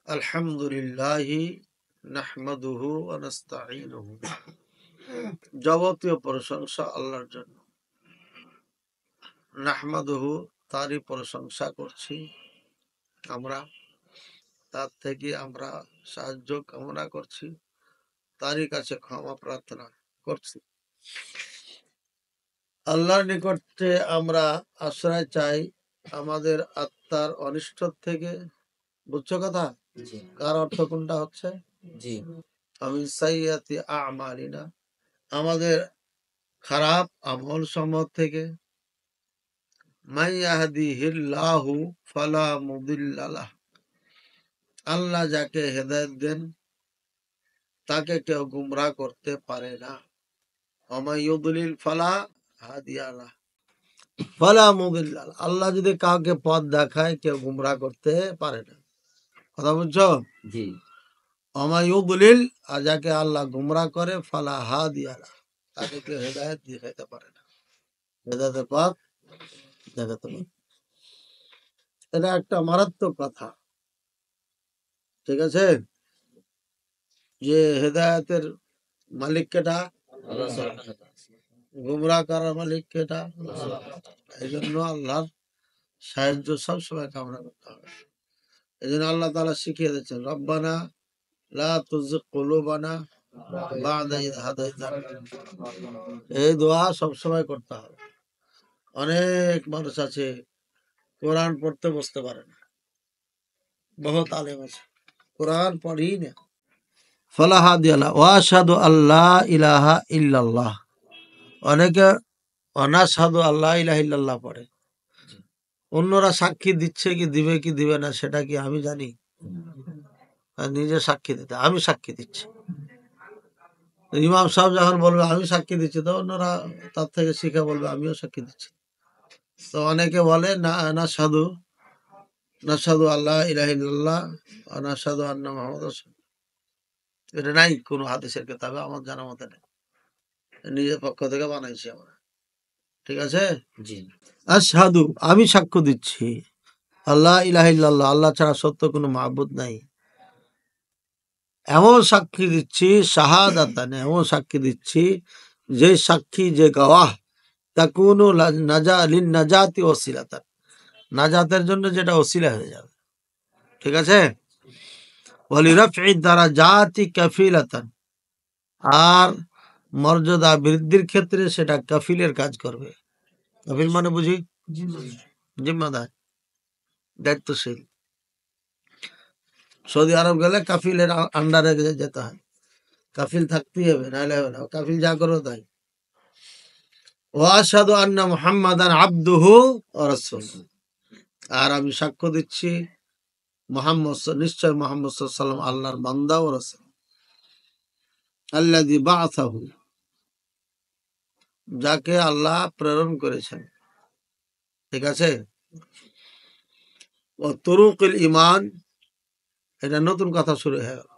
আলহামদুলিল্লাহি নাহমাদুহু ওয়া নাস্তাঈনুহু। যাবতীয় প্রশংসা আল্লাহর জন্য। নাহমাদুহু, তারই প্রশংসা করছি আমরা, তার থেকে আমরা সাহায্য কামনা করছি, তারই কাছে ক্ষমা প্রার্থনা করছি। আল্লাহর নিকটে আমরা আশ্রয় চাই আমাদের আত্মার অনিষ্ট থেকে। বুঝছো কথা? কার অর্থ কোনটা হচ্ছে? আমি সাইয়াতি আমালিনা, আমাদের খারাপ আমল সমূহ থেকে। মান ইয়াহদিহিল্লাহু ফালা মুদিল্লা লাহ, আল্লাহ যাকে হেদায়েত দেন তাকে কেউ গুমরাহ করতে পারে না। ওয়া মান ইউদ্লিল ফালা হাদিয়া লাহ, ফালা মুদিল্লা লাহ, আল্লাহ যদি কাউকে পথ দেখায় কেউ গুমরাহ করতে পারে না। কথা বুঝছো? ওয়া মান ইউদ্লিল, আর যাকে আল্লাহ গুমরাহ করে, ফালা হাদিয়া লাহ, তাকে কেউ হেদায়েত দেখাইতে পারে না, হেদায়েতের পথ দেখাতে পারে। এটা একটা মারাত্মক কথা, ঠিক আছে? যে হেদায়েতের মালিক কেটা? গুমরাহ করার মালিক কেটা? এই জন্য আল্লাহর সাহায্য সবসময় কামনা করতে হবে। এই জন্য আল্লাহ তাআলা শিখিয়ে দিচ্ছেন, রব্বানা লা তুযিগ কুলুবানা বা'দা ইয হাদাইতানা। এই দোয়া সবসময় করতে হবে। অনেক মানুষ আছে কোরআন পড়তে বসতে পারে না, বহুত আলেম আছে কোরআন পড়েই না। ফালা হাদিয়া লাহ ওয়া আশহাদু আল্লা ইলাহা ইল্লাল্লাহ, অনেকে অনাশহাদু আল্লাহ ইলাহা ইল্লাল্লাহ পড়ে। অন্যরা সাক্ষী দিচ্ছে কি দিবে কি দিবে না সেটা কি আমি জানি? আর নিজে সাক্ষী দিতে, আমি সাক্ষী দিচ্ছি। ইমাম সাহেব যখন বলবে আমি সাক্ষী দিচ্ছি, তো অন্যরা তার থেকে শিখে বলবে আমিও সাক্ষী দিচ্ছি। তো অনেকে বলে না, নাশহাদু নাশহাদু আল্লাহ ইলাহা ইল্লাল্লাহ ওয়া নাশহাদু আন্না মুহাম্মাদার রাসূলুল্লাহ। এটা নাই কোনো হাদিসের কিতাবে, আমার জানা মতে নেই, নিজের পক্ষ থেকে বানাইছি আমরা, ঠিক আছে? আশহাদু, আমি সাক্ষ্য দিচ্ছি, আল্লাহ ইলাহা ইল্লাল্লাহ, আল্লাহ ছাড়া সত্য কোনো মাবুদ নাই। এমন সাক্ষী দিচ্ছি, শাহাদাতান, এমন সাক্ষী দিচ্ছি, যে সাক্ষী, যে গাওয়াহ, তাকুনু লিন নাজাতি ওসিলাতান, নাজাতের জন্য যেটা ওসিলা হয়ে যাবে, ঠিক আছে? ওয়ালি রাফঈ দারাজাতি কাফিলাতান, আর মর্যাদা বৃদ্ধির ক্ষেত্রে সেটা কাফিলের কাজ করবে। কাফিল মানে বুঝি জিম্মাদার, দায়িত্বশীল। সৌদি আরব গেলে কাফিলের আন্ডারে যেতে হয়, কাফিল থাকতেই হবে, নাহলে হবে না, কাফিল যা করবে তাই। ওয়া আশহাদু আন্না মুহাম্মাদান আবদুহু ওয়া রাসূলুহু, আর আমি সাক্ষ্য দিচ্ছি নিশ্চয় মুহাম্মদ সাল্লাল্লাহু আলাইহি ওয়াসাল্লাম আল্লাহর বান্দা ও রাসূল। আল্লাযী বাআসাহু, যাকে আল্লাহ প্রেরণ করেছেন, ঠিক আছে? ও তুরুকুল ঈমান, এটা নতুন কথা শুরু হয়ে গেল।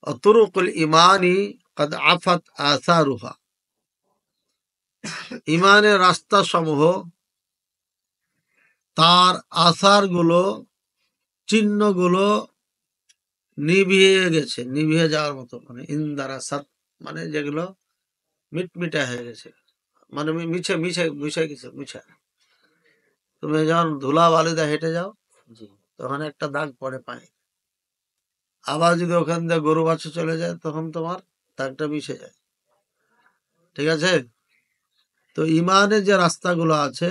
ও তুরুকুল ঈমানি কাদ আফাত আসারুহা, ঈমানের রাস্তা সমূহ, তার আসার গুলো, চিহ্ন গুলো নিভিয়ে গেছে, নিভিয়ে যাওয়ার মতো, মানে ইন্দারাসাত, মানে যেগুলো মিটমিটা হয়ে গেছে, মানে মিছে মিছে মিশে গেছে, মিছা। তুমি যখন ধুলা বালিতে হেঁটে যাও তখন একটা দাগ পড়ে পায়ে, আবার যদি ওখান দিয়ে গরু বাছুর চলে যায় তখন তোমার দাগটা মিশে যায়, ঠিক আছে? তো ইমানের যে রাস্তাগুলো আছে,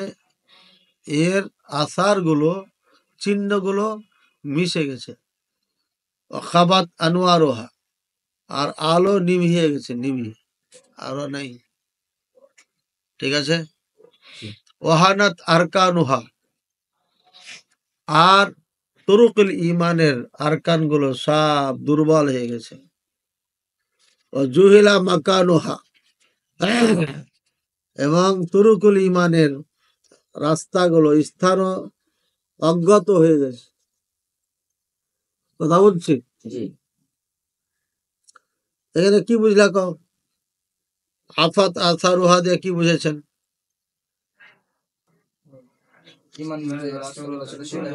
এর আসার গুলো, চিহ্ন গুলো মিশে গেছে। খাবাত আনোয়ারোহা, আর আলো নিভিয়ে গেছে, নিভিয়ে, আলো নাই, ঠিক আছে? ওহানাত আরকানুহা, আর তুরুকুল ইমানের আরকান গুলো সব দুর্বল হয়ে গেছে। ও জুহিলা মাকানুহা, এবং তুরুকুল ইমানের রাস্তাগুলো, স্থান অজ্ঞাত হয়ে গেছে। কথা বলছি? এখানে কি বুঝলা কও? আফাত আসারুহা দিয়ে কি বুঝেছেন? ইমান যে রাসূলুল্লাহ ছিল সেটা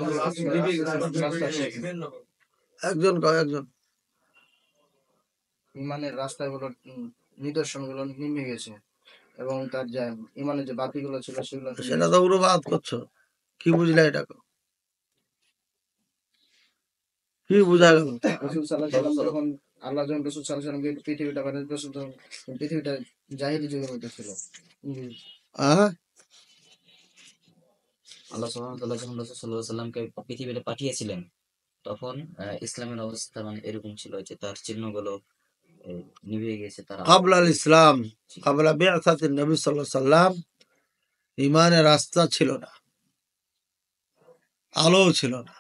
নিভে গেছে। একজন কয় একজন ইমানের রাস্তাগুলো নিদর্শনগুলো নেমে গেছে এবং তার যে ইমানের যে বাতিগুলো ছিল সেগুলো সেটা তো উরুবাদ করছো, কি বুঝলে এটা কি বুঝা গেল? রাসূল সাল্লাল্লাহু আলাইহি ওয়াসাল্লাম যখন আল্লাহ যখন রাসূল সাল্লাল্লাহু আলাইহি ওয়াসাল্লামকে পৃথিবীটা বানাতে রাসূল তখন পৃথিবীটা জাহিলি যুগের মধ্যে ছিল। আল্লাহ সুবহানাহু ওয়া তাআলা যখন রাসূল সাল্লাল্লাহু আলাইহি সাল্লামকে পৃথিবীতে পাঠিয়েছিলেন তখন ইসলামের অবস্থা মানে এরকম ছিল যে তার চিহ্নগুলো নিভে গেছে। তার ক্বাবলা আল ইসলাম, ক্বাবলা বিআসাতিন নবী সাল্লাল্লাহু আলাইহি সাল্লাম ইমানের রাস্তা ছিল না, আলো ছিল না।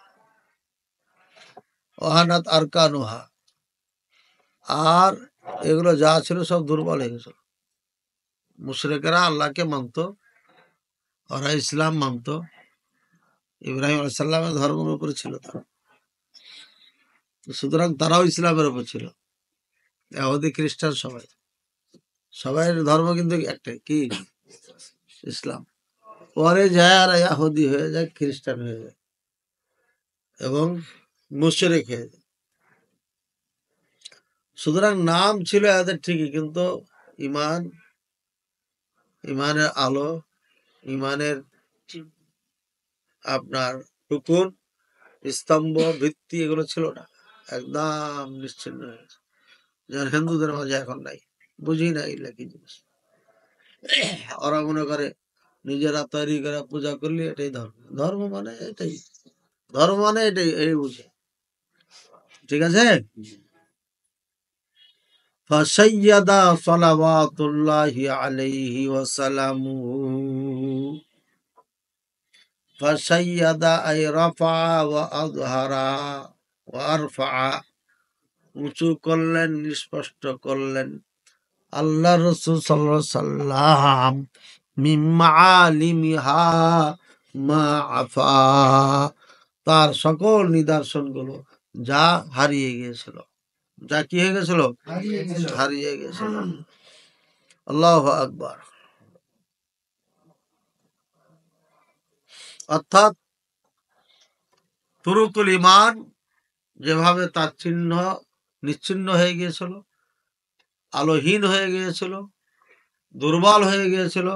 ওয়াহানাত আরকানুহা, আর এগুলো যা ছিল সব দুর্বল হয়ে গেছিল। মুশরিকরা আল্লাহকে মানত, ওরা ইসলাম মানত, ইব্রাহিম আলাইহিস সালামের ধর্মের উপরে ছিল তারা, সুতরাং তারাও ইসলামের উপর ছিল। ইহুদি খ্রিস্টান সবাই, সবাই ধর্ম কিন্তু একটাই, কি? ইসলাম। পরে যায় আর ইহুদি হয়ে যায়, খ্রিস্টান হয়ে যায় এবং মুশরিক হয়ে যায়। সুতরাং নাম ছিল এদের ঠিকই, কিন্তু ইমান, ইমানের আলো, ইমানের আপনার রুকুন, স্তম্ভ, ভিত্তি এগুলো ছিল না, একদম নিশ্চিন্ন হয়ে গেছে। যেমন হিন্দুদের মাঝে এখন নাই, বুঝি না এগুলা কি জিনিস। ওরা মনে করে নিজেরা তৈরি করে পূজা করলে এটাই ধর্ম, ধর্ম মানে এটাই, ধর্ম মানে এটাই, এই বুঝে। ঠিক আছে। ফাসাইয়াদা সালাওয়াতুল্লাহি আলাইহি ওয়া সালামুহু, ফাসাইয়াদা আই রাফা ওয়া আযহারা ওয়া আরফা, উঁচু করলেন, স্পষ্ট করলেন আল্লাহ রাসূল সাল্লাল্লাহু আলাইহি সাল্লাম মিন মাআলিমিহা মা আফা, তার সকল নিদর্শনগুলো যা হারিয়ে গিয়েছিল, যা কি হয়ে গেছিল, হারিয়ে গেছিল। আল্লাহু আকবার। অর্থাৎ তুরুকুল ইমান যেভাবে তার চিহ্ন নিচ্ছিন্ন হয়ে গিয়েছিল, আলোহীন হয়ে গিয়েছিল, দুর্বল হয়ে গিয়েছিল,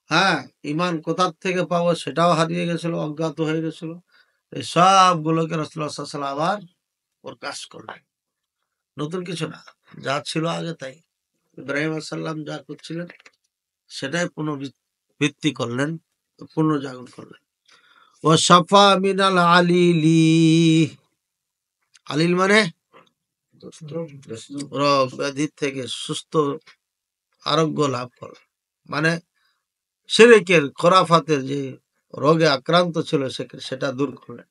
হ্যাঁ, ইমান কোথার থেকে পাবো সেটাও হারিয়ে গেছিল, অজ্ঞাত হয়ে গেছিল, এই সবগুলোকে রাসূলুল্লাহ সাল্লাল্লাহু আলাইহি ওয়াসাল্লাম আবার প্রকাশ করলেন। নতুন কিছু না, যা ছিল আগে তাই। ইব্রাহিম আলাইহিস সালাম যা করছিলেন সেটাই পুনরাবৃত্তি করলেন, পুনর্জাগরণ করলেন। ও সাফা মিনাল আলিলি, আলিল মানে রোগ ব্যাধির থেকে সুস্থ আরোগ্য লাভ করা, মানে শিরকের খোরাফাতের যে রোগে আক্রান্ত ছিল সেটা দূর করলেন।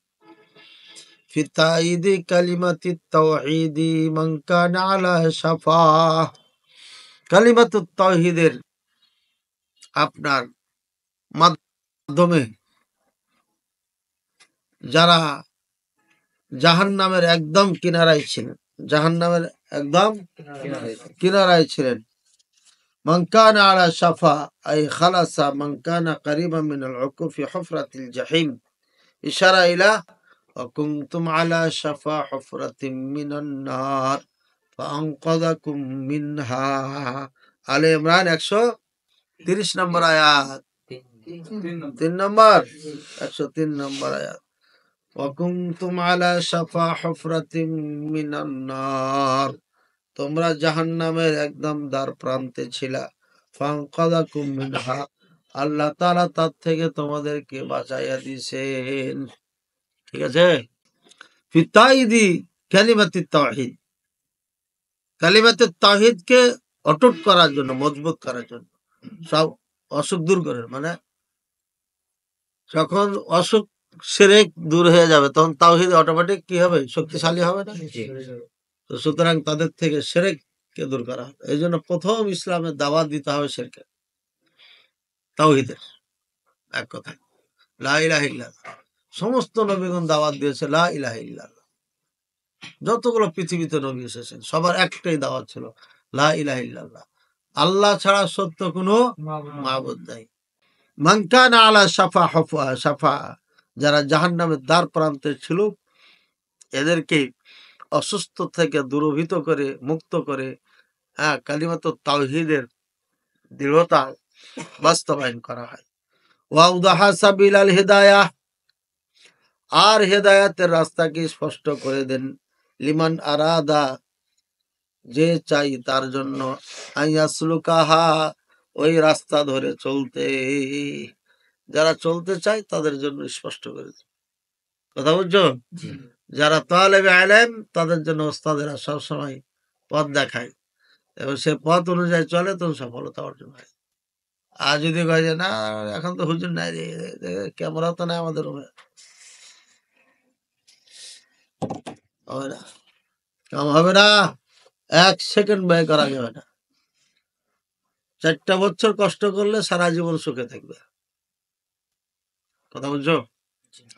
ফি তাইদি কালিমাতিত তাওহীদি মান কানা আলা শাফা, কালিমাতুত তাওহীদের আপনার মাধ্যমে যারা জাহান্নামের একদম কিনারায় ছিলেন, জাহান্নামের একদম কিনারায় ছিলেন, মান কানা আলা শাফা আই খালাসা মান কানা করিবান মিনাল উকুফি হুফরাতিল জাহিম, ইশারা ইলা ওয়া কুনতুম আলা শাফা হুফরাতিন মিনান নার ফাআনকাযাকুম মিনহা। আলে ইমরান 130 নম্বর আয়াত, 3 নম্বর 103 নম্বর আয়াত। ওয়া কুনতুম আলা শাফা হুফরাতিন মিনান নার, তোমরা জাহান্নামের একদম দ্বার প্রান্তে ছিলা, ফাআনকাযাকুম মিনহা, আল্লাহ তাআলা তার থেকে তোমাদেরকে বাঁচাইয়া দিয়েছেন। ঠিক আছে। ফি তাইদি কালিমাতিত তাওহীদ, কালিমাতুত তাওহীদকে অটুট করার জন্য, মজবুত করার জন্য, সব অসুখ দূর করে, মানে যখন অসুখ শিরক দূর হয়ে যাবে তখন তাওহীদ অটোমেটিক কি হবে, শক্তিশালী হবে না। তো সুতরাং তাদের থেকে শিরককে দূর করা হবে। এই জন্য প্রথম ইসলামের দাওয়াত দিতে হবে শিরকে, তাওহীদের, এক কথা লা ইলাহা ইল্লাল্লাহ। সমস্ত নবীগণ দাওয়াত দিয়েছে লা ইলাহা ইল্লাল্লাহ। যতগুলো পৃথিবীতে নবী এসেছেন সবার একটাই দাওয়াত ছিল লা ইলাহা ইল্লাল্লাহ, আল্লাহ ছাড়া সত্য কোনো মাবুদ নাই। মান কানা আলা শাফা শাফা, যারা জাহান্নামের দ্বার প্রান্তে ছিল, এদেরকে অসুস্থ থেকে দূরভীত করে, মুক্ত করে, কালিমাত তাওহীদের দৃঢ়তা বাস্তবায়ন করা হয়। ওয়াউদাহা সাবিলাল হিদায়াহ, আর হেদায়াতের রাস্তাকে স্পষ্ট করে দেন। লিমান আরাদা, যে চাই তার জন্য, আইয়াসলুকাহা, ওই রাস্তা ধরে চলতে, যারা চলতে চায় তাদের জন্য স্পষ্ট করে দেন। কথা বুঝছো? জি যারা তালেবে আলেম, তাদের জন্য ওস্তাদেরা সবসময় পথ দেখায়, এবং সে পথ অনুযায়ী চলে তো সফলতা অর্জন হয়। আর যদি কয় যে না, এখন তো হুজুর নাই রে, ক্যামেরা তো নাই আমাদের রুমে, হবে না, কাম হবে না, 1 সেকেন্ড ব্যয় করা যাবে না। 4টা বছর কষ্ট করলে সারা জীবন সুখে থাকবে। কথা বুঝছো?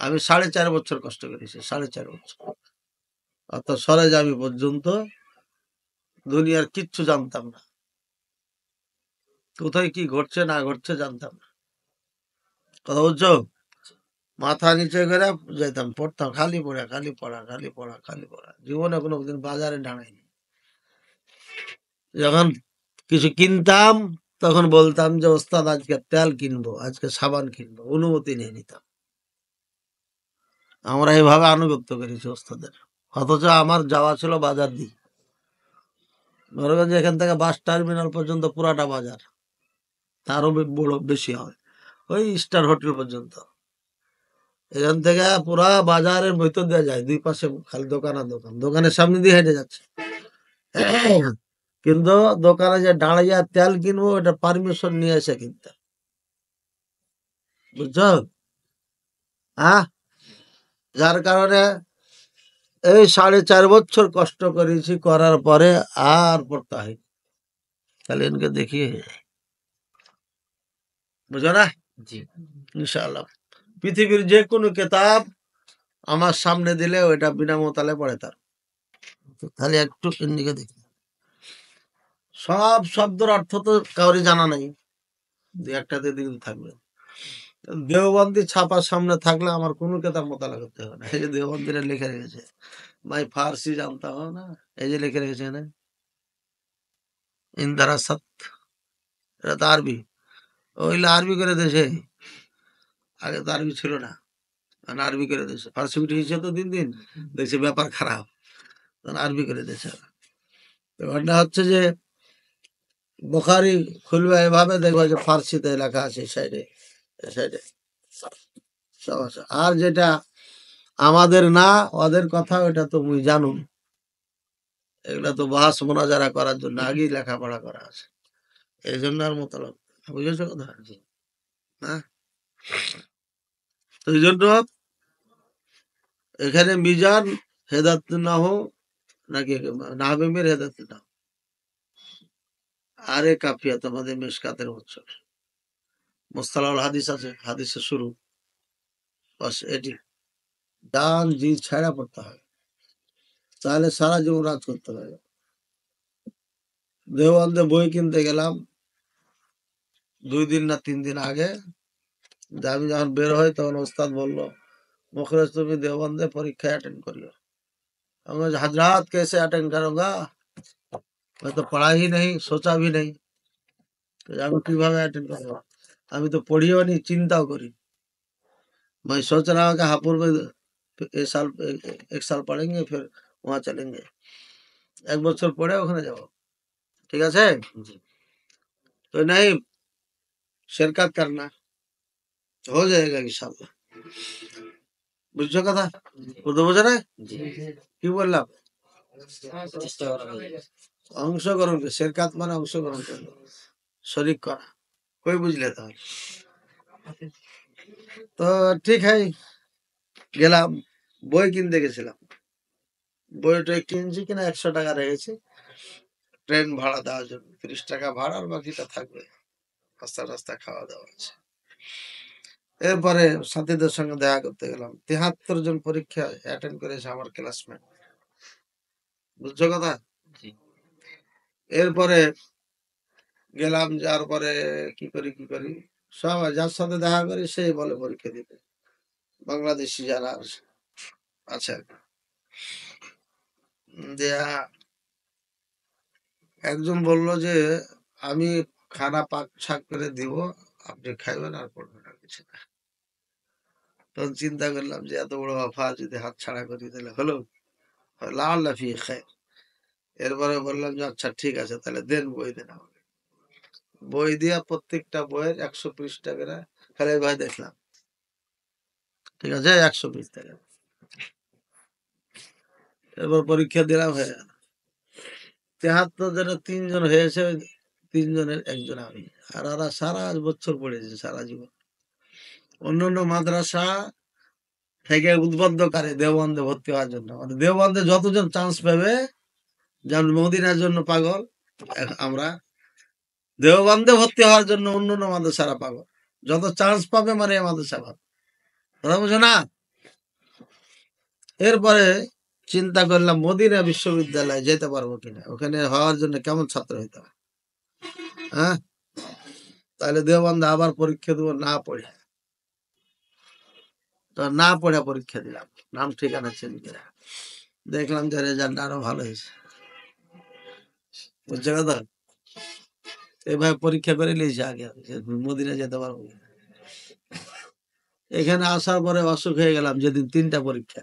আমি 4.5 বছর কষ্ট করেছি, 4.5 বছর। অত সরে যাবি পর্যন্ত দুনিয়ার কিচ্ছু জানতাম না, কোথায় কি ঘটছে না ঘটছে জানতাম না। কথা বুঝছো? মাথা নিচে করে যেতাম, পড়তাম, খালি পড়া, খালি পড়া, খালি পড়া, খালি পড়া। জীবনে কোনোদিন বাজারে দাঁড়াইনি। যখন কিছু কিনতাম তখন বলতাম যে ওস্তাদ আজকে তেল কিনবো, আজকে সাবান কিনবো, অনুমতি নিয়ে নিতাম। আমরা এইভাবে আনুগত্য করেছি ওস্তাদের। অথচ আমার যাওয়া ছিল বাজার দিয়ে, নরগঞ্জ এখান থেকে বাস টার্মিনাল পর্যন্ত পুরাটা বাজার, তারও বড় বেশি হয়, ওই স্টার হোটেল পর্যন্ত। এখান থেকে পুরা বাজারের ভিতর দিয়ে যায়, 2 পাশে খালি দোকান আর দোকান, দোকানের সামনে দিয়ে হেঁটে যাচ্ছে। কিন্তু দোকানে যে দাঁড়িয়ে তেল কিনবো, এটা পারমিশন নিয়ে এসে কিনতে, বুঝছো? হ্যাঁ, যার কারণে এই 4.5 বছর কষ্ট করেছি, করার পরে আর পড়তে হয় তাহলে এনকে দেখিয়ে, বুঝো না? জি ইনশাআল্লাহ পৃথিবীর যে কোনো কেতাব আমার সামনে দিলে ওইটা বিনা মোতালে পড়ে তার, তাহলে একটু এদিকে দেখি। সব শব্দের অর্থ তো কাউরি জানা নাই, 2-1টাতে দিন থাকবে। দেওবন্দি ছাপার সামনে থাকলে আমার কোনো কেতাব মোতালা করতে হবে না। এই যে দেওবন্দিরা লিখে রেখেছে, ভাই ফার্সি জানতে হবে না, এই যে লিখে রেখেছে না, ইন্দারাসাত, এটা তো আরবি, ওইলে আরবি করে দেশে, আগে তো আরবি ছিল না, এখন আরবি করে দেশে। ফার্সি উঠেছে তো দিন দিন, দেখছে ব্যাপার খারাপ, তখন আরবি করে দেশে। তো ঘটনা হচ্ছে যে বুখারি খুলবে এভাবে, দেখবে যে ফার্সিতে লেখা আছে সাইডে, সাইডে সব আছে। আর যেটা আমাদের না, ওদের কথা, ওটা তো মুই জানুন, এগুলা তো বাহাস মোনাজারা করার জন্য আগেই লেখাপড়া করা আছে, এই জন্য আর মতলব, বুঝেছো কথা? জি হ্যাঁ, তো এই জন্য এখানে মিজান হেদাত নাহ, নাকি নাহবিমের হেদাত নাহ, আরে কাফিয়া তোমাদের মেশকাতের বছর মোস্তালাউল হাদিস আছে, হাদিসের শুরু, বাস এটি ডান জি ছাড়া পড়তে হয়, তাহলে সারা জীবন রাজ করতে হবে। দেওবন্দে বই কিনতে গেলাম 2 দিন না 3 দিন আগে, যে আমি যখন বের হই তখন ওস্তাদ বললো, मुखरस তুমি দেওবন্দে পরীক্ষা अटेंड करियो। हम हजरात कैसे अटेंड करूंगा, मैं तो पढ़ा ही नहीं, सोचा भी नहीं, तो আমি কিভাবে अटेंड করবো, আমি তো পড়িও নি, চিন্তাও করি। मैं सोच रहा हूँ कि हापुड़ में 1 साल पढ़ेंगे, फिर वहां चलेंगे, 1 বছর পড়ে ওখানে যাবো, ঠিক আছে? জি तो नहीं, शिरकत करना हो जाएगा इंशाल्लाह, বুঝছো কথা? বুঝতে বোঝো না? জি কি বললাম? চেষ্টা করা হয়ে যাবে। অংশগ্রহণ, শিরকাত মানে অংশগ্রহণ করলো, শরিক করা, কই বুঝলে তাহলে? তো ঠিক है, গেলাম, বই কিনতে গেছিলাম, বইটা কিনছি কিনা 100 টাকা রেখেছি ট্রেন ভাড়া দেওয়ার জন্য, 30 টাকা ভাড়া, আর বাকিটা থাকবে রাস্তা রাস্তা খাওয়া দাওয়া আছে। এরপরে সাথীদের সঙ্গে দেখা করতে গেলাম, 73 জন পরীক্ষা অ্যাটেন্ড করেছে আমার ক্লাসমেট, বুঝছো কথা? জি এরপরে গেলাম, যার পরে কি করি, সবাই যার সাথে দেখা করি সেই বলে পরীক্ষা দিতে, বাংলাদেশি যারা আছে। দেয়া একজন বলল যে আমি খানা পাক শাক করে দিব, আপনি খাইবেন আর পড়বেন, আর কিছু না। তখন চিন্তা করলাম যে এত বড় অফার যদি হাত ছাড়া করি তাহলে হলো, লাআল্লা ফি খায়র। এরপরে বললাম যে আচ্ছা ঠিক আছে, তাহলে দেন, বই দেন আমাকে। বই দিয়া প্রত্যেকটা বইয়ের 100 পৃষ্ঠা করে খালি ভাই দেখলাম, ঠিক আছে 100 পৃষ্ঠা করে। এরপর পরীক্ষা দিলাম, হয়ে গেল 73 জনের 3 জন হয়েছে, ওই 3 জনের একজন আমি। আর ওরা সারা বছর পড়েছে, সারা জীবন। অন্যান্য মাদ্রাসা থেকে উদ্বুদ্ধ করে দেওবন্দে ভর্তি হওয়ার জন্য, মানে দেওবন্দে যতজন চান্স পাবে, যেমন মদিনার জন্য পাগল আমরা, দেওবন্দে ভর্তি হওয়ার জন্য অন্যান্য মাদ্রাসারা পাগল। যত চান্স পাবে মানে এই মাদ্রাসা পাবে, কথা বুঝো না? এরপরে চিন্তা করলাম মদিনা বিশ্ববিদ্যালয়ে যেতে পারবো কিনা, ওখানে হওয়ার জন্য কেমন ছাত্র হইতে হবে। হ্যাঁ, তাহলে দেওবন্দে আবার পরীক্ষা দেবো না পড়ে। তো না পড়ে পরীক্ষা দিলাম, নাম ঠিকানা চেঞ্জ করে। দেখলাম যে রেজাল্ট আরো ভালো হয়েছে, বুঝছে কথা? এভাবে পরীক্ষা করে নিয়েছে আগে যে মদিনা যেতে পারবো কিনা। এখানে আসার পরে অসুখ হয়ে গেলাম, যেদিন 3টা পরীক্ষা।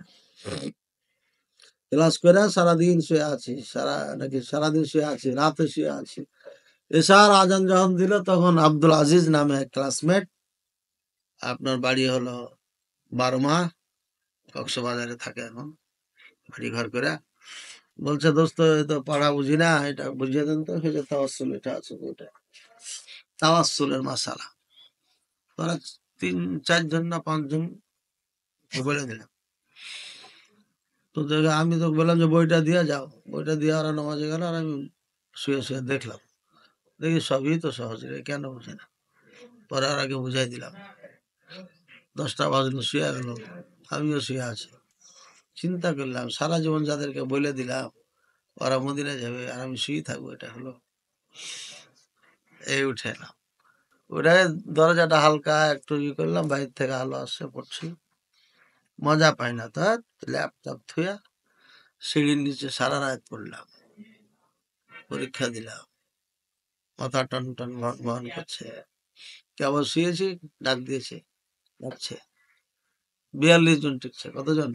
ক্লাস করে সারাদিন শুয়ে আছি, সারাদিন শুয়ে আছি, রাতে শুয়ে আছি। এশার আজান যখন দিল তখন আব্দুল আজিজ নামে ক্লাসমেট, আপনার বাড়ি হলো বারমা, কক্সবাজারে থাকে এখন, বাড়ি ঘর করে, বলছে দোস্ত এ তো পড়া বুঝি না, এটা বুঝিয়ে দেন তো। সেটা তাওয়াসসুল, এটা আছে ওটা, তাওয়াসসুলের মাসালা। ওরা 3-4 জন না 5 জন বলে দিলাম। তো আমি তো বললাম যে বইটা দিয়ে যাও, বইটা দিয়ে ওরা নামাজে গেল, আর আমি শুয়ে শুয়ে দেখলাম, দেখি সবই তো সহজ রে, কেন বুঝে না। পরে আর আগে বুঝাই দিলাম। 10টা বাজলো, শুয়ে গেল, আমিও শুয়ে আছি। চিন্তা করলাম সারা জীবন যাদেরকে বলে দিলাম ওরা মদিনায় যাবে, আর আমি শুয়ে থাকবো, এটা হলো। এই উঠে এলাম, ওটা দরজাটা হালকা একটু ই করলাম, বাইরে থেকে আলো আসছে, পড়ছি, মজা পাই না। তার ল্যাপটপ থুয়া সিঁড়ির নিচে সারা রাত পড়লাম, পরীক্ষা দিলাম, মাথা টন টন ভন করছে। কেবল শুয়েছি, ডাক দিয়েছে, ডাকছে। 42 জন টিকছে। কতজন?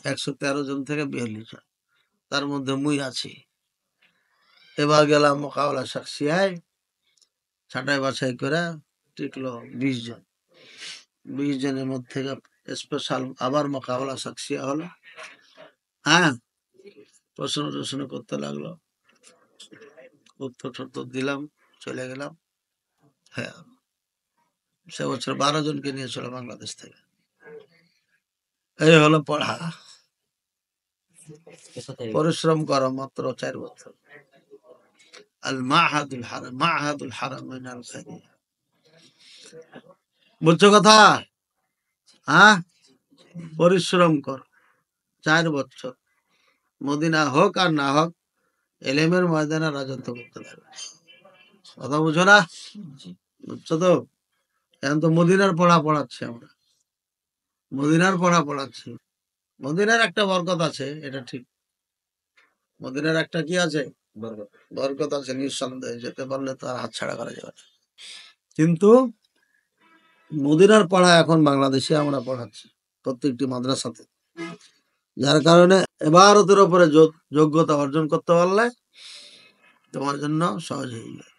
113 জন থেকে 42 জন, তার মধ্যে মুই আছি। এবার গেলাম মোকাবেলা সাকসিয়ায়, ছাঁটাই বাছাই করে টিকলো 20 জন। 20 জনের মধ্যে স্পেশাল আবার মোকাবেলা সাকসিয়া হলো। হ্যাঁ, প্রশ্ন টশ্ন করতে লাগলো, উত্তর টত্তর দিলাম, চলে গেলাম। হ্যাঁ, সে বছর 12 জনকে নিয়েছিল বাংলাদেশ থেকে। এই হলো পড়া, পরিশ্রম করো, মাত্র 4 বছর। আল মাহাদুল হারাম, মাহাদুল হারামাইন আল খাইরিয়া। বুঝছো কথা? হ্যাঁ, পরিশ্রম কর, 4 বছর। মদিনা হোক আর না হোক, এলেমের ময়দানে রাজত্ব করতে পারবে। কথা বুঝো না? বুঝছো তো? এখন তো মদিনার পড়া পড়াচ্ছি আমরা, মদিনার পড়া পড়াচ্ছি। মদিনার একটা বরকত আছে, এটা ঠিক। মদিনার একটা কি আছে? বরকত আছে, নিঃসন্দেহে। যেতে পারলে তো আর হাত ছাড়া করা যাবে না। কিন্তু মদিনার পড়া এখন বাংলাদেশে আমরা পড়াচ্ছি প্রত্যেকটি মাদ্রাসাতে, যার কারণে এবারতের উপরে যোগ্যতা অর্জন করতে পারলে তোমার জন্য সহজ হয়ে যায়।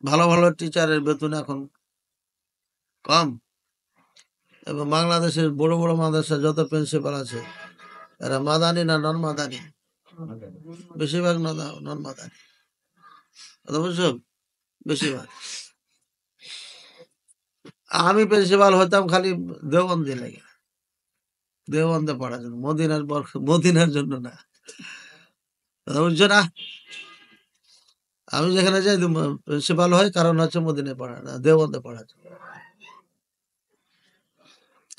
ভালো ভালো টিচারের বেতন এখন কম, এবং বাংলাদেশের বড় বড় মাদ্রাসা যত প্রিন্সিপাল আছে এরা মাদানি না নন মাদানি? বেশিরভাগ নন মাদানি, কথা বুঝছো? বেশিরভাগ। আমি প্রিন্সিপাল হইতাম খালি দেওবন্দে লেগে, দেওবন্দে পড়ার জন্য, মদিনার জন্য না, কথা বুঝছো না? আমি যেখানে যাই প্রিন্সিপাল হয়, কারণ হচ্ছে মদিনায় পড়া না, দেওবন্দে পড়ার জন্য।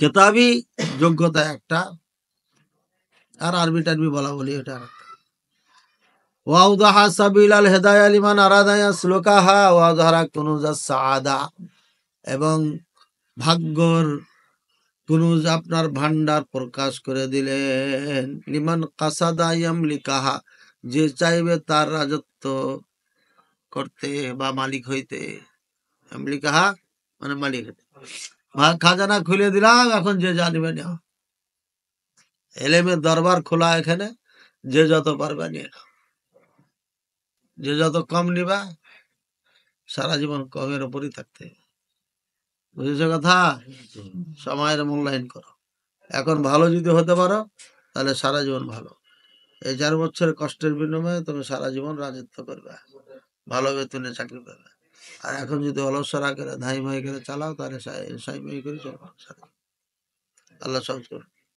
কেতাবি যোগ্যতা একটা, আর আরবি টারবি বলা বলি এটা আরেকটা। ওয়াউদাহা সাবিলাল হিদায়াহ লিমান আরাদা ইয়াসলুকাহা ওয়াযহারা কুনুজাস সাআদা। এবং ভাগ্যর কুনুজ আপনার ভান্ডার প্রকাশ করে দিলেন। লিমান কাসাদা ইয়ামলিকাহা, যে চাইবে তার রাজত্ব করতে বা মালিক হইতে। ইয়ামলিকাহা মানে মালিক হইতে। খাজানা খুলে দিলাম, এখন যে জানিবে না। এলেমের দরবার খোলা এখানে, যে যত পারবে নিয়ে নাও। যে যত কম নিবা সারা জীবন কমের উপরই থাকতে হবে। বুঝেছো কথা? সময়ের মূল্যায়ন করো। এখন ভালো যদি হতে পারো তাহলে সারা জীবন ভালো। এই 4 বছরের কষ্টের বিনিময়ে তুমি সারা জীবন রাজত্ব করবে, ভালো বেতনে চাকরি করবে। আর এখন যদি অলসরা করে ধাই মাই করে চালাও তাহলে সাই মাই করে চলবে। আল্লাহ সহজ করুন।